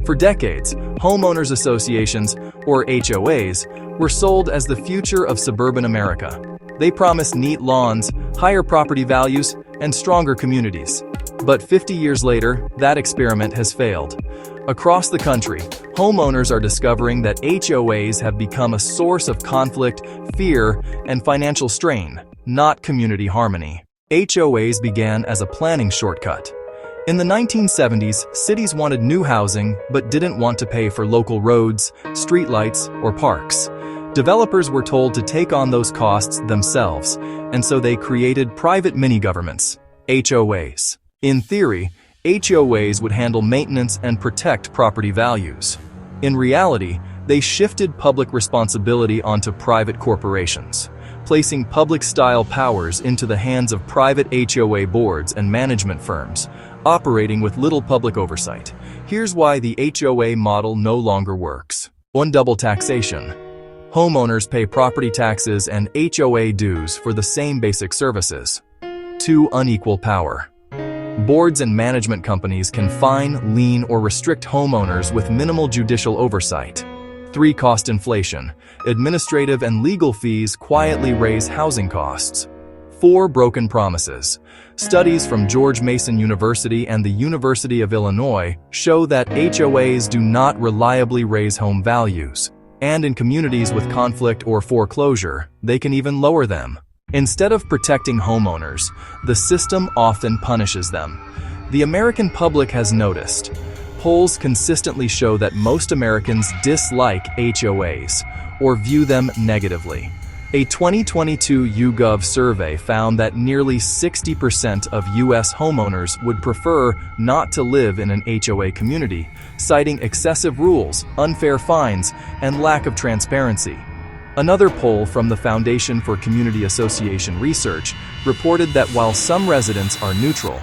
For decades, homeowners associations, or HOAs, were sold as the future of suburban America. They promised neat lawns, higher property values, and stronger communities. But 50 years later, that experiment has failed. Across the country, homeowners are discovering that HOAs have become a source of conflict, fear, and financial strain, not community harmony. HOAs began as a planning shortcut. In the 1970s, cities wanted new housing but didn't want to pay for local roads, streetlights, or parks. Developers were told to take on those costs themselves, and so they created private mini-governments, HOAs. In theory, HOAs would handle maintenance and protect property values. In reality, they shifted public responsibility onto private corporations, placing public-style powers into the hands of private HOA boards and management firms, operating with little public oversight. Here's why the HOA model no longer works. 1. Double taxation. Homeowners pay property taxes and HOA dues for the same basic services. 2. Unequal power. Boards and management companies can fine, lien, or restrict homeowners with minimal judicial oversight. 3. Cost inflation. Administrative and legal fees quietly raise housing costs. 4. Broken promises. Studies from George Mason University and the University of Illinois show that HOAs do not reliably raise home values, and in communities with conflict or foreclosure, they can even lower them. Instead of protecting homeowners, the system often punishes them. The American public has noticed. Polls consistently show that most Americans dislike HOAs or view them negatively. A 2022 YouGov survey found that nearly 60% of U.S. homeowners would prefer not to live in an HOA community, citing excessive rules, unfair fines, and lack of transparency. Another poll from the Foundation for Community Association Research reported that while some residents are neutral,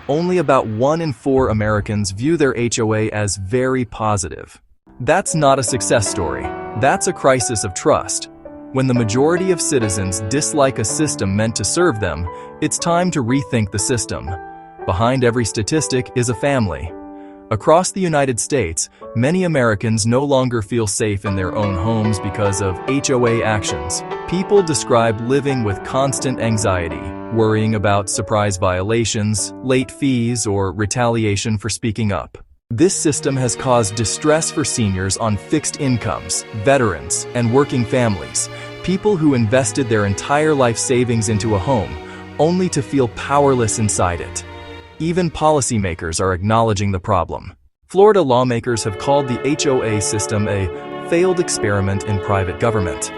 only about 1 in 4 Americans view their HOA as very positive. That's not a success story. That's a crisis of trust. When the majority of citizens dislike a system meant to serve them, it's time to rethink the system. Behind every statistic is a family. Across the United States, many Americans no longer feel safe in their own homes because of HOA actions. People describe living with constant anxiety, worrying about surprise violations, late fees, or retaliation for speaking up. This system has caused distress for seniors on fixed incomes, veterans, and working families, people who invested their entire life savings into a home, only to feel powerless inside it. Even policymakers are acknowledging the problem. Florida lawmakers have called the HOA system a failed experiment in private government.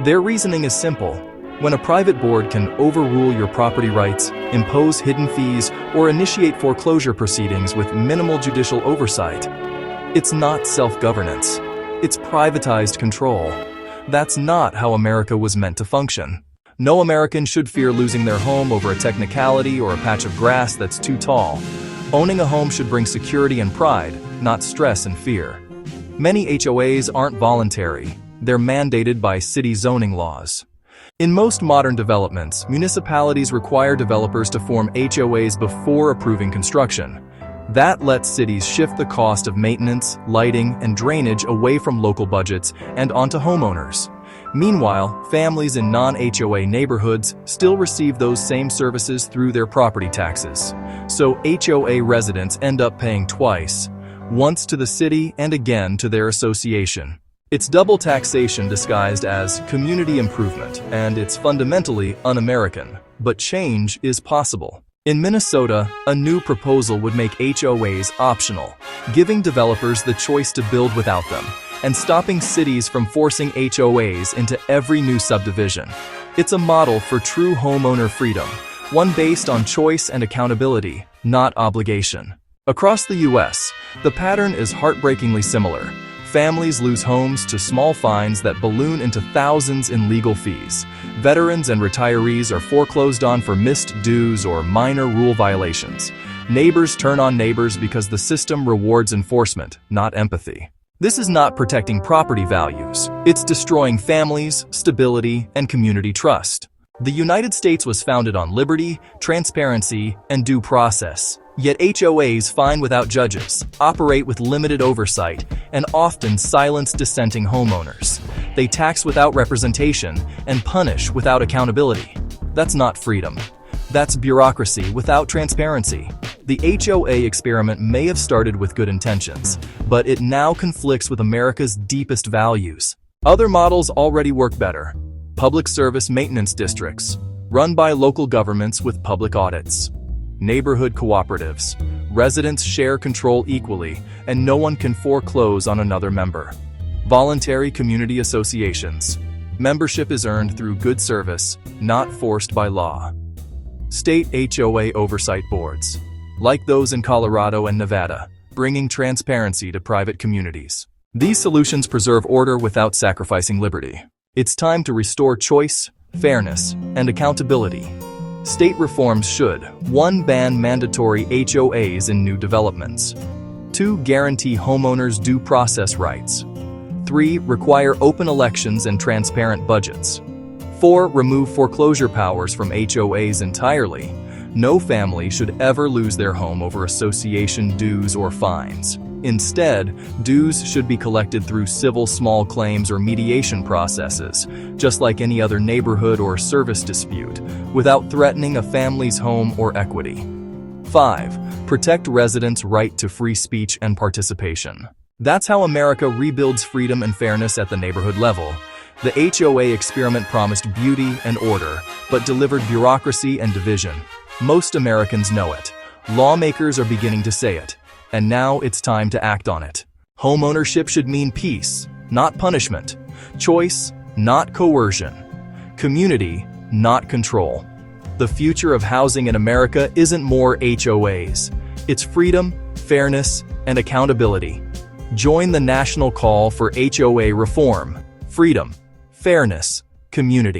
Their reasoning is simple. When a private board can overrule your property rights, impose hidden fees, or initiate foreclosure proceedings with minimal judicial oversight, it's not self-governance. It's privatized control. That's not how America was meant to function. No American should fear losing their home over a technicality or a patch of grass that's too tall. Owning a home should bring security and pride, not stress and fear. Many HOAs aren't voluntary. They're mandated by city zoning laws. In most modern developments, municipalities require developers to form HOAs before approving construction. That lets cities shift the cost of maintenance, lighting, and drainage away from local budgets and onto homeowners. Meanwhile, families in non-HOA neighborhoods still receive those same services through their property taxes. So HOA residents end up paying twice, once to the city and again to their association. It's double taxation disguised as community improvement, and it's fundamentally un-American. But change is possible. In Minnesota, a new proposal would make HOAs optional, giving developers the choice to build without them, and stopping cities from forcing HOAs into every new subdivision. It's a model for true homeowner freedom, one based on choice and accountability, not obligation. Across the U.S., the pattern is heartbreakingly similar. Families lose homes to small fines that balloon into thousands in legal fees. Veterans and retirees are foreclosed on for missed dues or minor rule violations. Neighbors turn on neighbors because the system rewards enforcement, not empathy. This is not protecting property values. It's destroying families, stability, and community trust. The United States was founded on liberty, transparency, and due process. Yet HOAs fine without judges, operate with limited oversight, and often silence dissenting homeowners. They tax without representation and punish without accountability. That's not freedom. That's bureaucracy without transparency. The HOA experiment may have started with good intentions, but it now conflicts with America's deepest values. Other models already work better. Public service maintenance districts, run by local governments with public audits. Neighborhood cooperatives. Residents share control equally, and no one can foreclose on another member. Voluntary community associations. Membership is earned through good service, not forced by law. State HOA oversight boards, like those in Colorado and Nevada, bringing transparency to private communities. These solutions preserve order without sacrificing liberty. It's time to restore choice, fairness, and accountability. State reforms should: 1. Ban mandatory HOAs in new developments. 2. Guarantee homeowners due process rights. 3. Require open elections and transparent budgets. 4. Remove foreclosure powers from HOAs entirely. No family should ever lose their home over association dues or fines. Instead, dues should be collected through civil small claims or mediation processes, just like any other neighborhood or service dispute, without threatening a family's home or equity. 5. Protect residents' right to free speech and participation. That's how America rebuilds freedom and fairness at the neighborhood level. The HOA experiment promised beauty and order, but delivered bureaucracy and division. Most Americans know it. Lawmakers are beginning to say it. And now it's time to act on it. Homeownership should mean peace, not punishment. Choice, not coercion. Community, not control. The future of housing in America isn't more HOAs. It's freedom, fairness, and accountability. Join the national call for HOA reform. Freedom, fairness, community.